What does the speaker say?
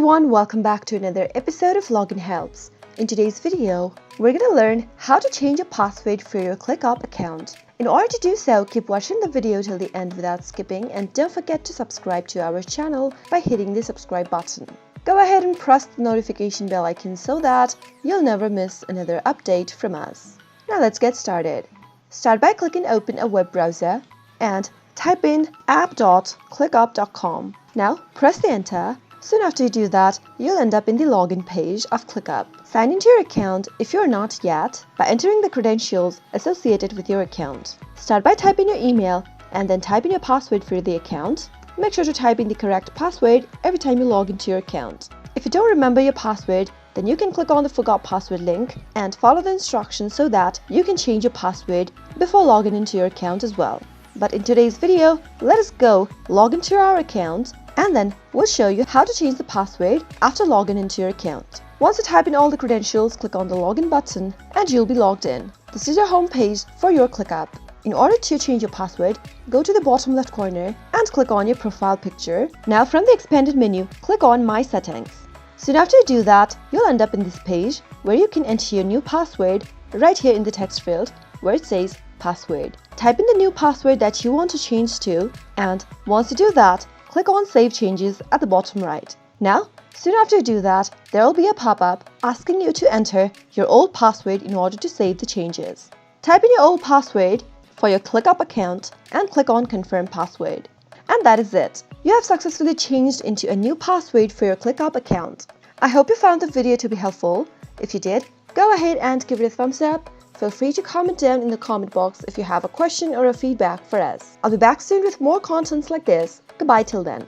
everyone, welcome back to another episode of Login Helps. In today's video, we're going to learn how to change a password for your ClickUp account. In order to do so, keep watching the video till the end without skipping, and don't forget to subscribe to our channel by hitting the subscribe button. Go ahead and press the notification bell icon so that you'll never miss another update from us. Now let's get started. Start by clicking open a web browser and type in app.clickup.com. Now press the enter. Soon after you do that, you'll end up in the login page of ClickUp. Sign into your account if you're not yet by entering the credentials associated with your account. Start by typing your email and then type in your password for the account. Make sure to type in the correct password every time you log into your account. If you don't remember your password, then you can click on the Forgot Password link and follow the instructions so that you can change your password before logging into your account as well. But in today's video, let us go log into our account and then we'll show you how to change the password after logging into your account. Once you type in all the credentials, click on the login button and you'll be logged in. This is your home page for your ClickUp. In order to change your password, go to the bottom left corner and click on your profile picture. Now from the expanded menu, click on My Settings. Soon after you do that, you'll end up in this page where you can enter your new password right here in the text field where it says password. Type in the new password that you want to change to, and once you do that, click on Save Changes at the bottom right. Now, soon after you do that, there will be a pop-up asking you to enter your old password in order to save the changes. Type in your old password for your ClickUp account and click on Confirm Password. And that is it. You have successfully changed into a new password for your ClickUp account. I hope you found the video to be helpful. If you did, go ahead and give it a thumbs up. Feel free to comment down in the comment box if you have a question or a feedback for us. I'll be back soon with more contents like this. Goodbye till then.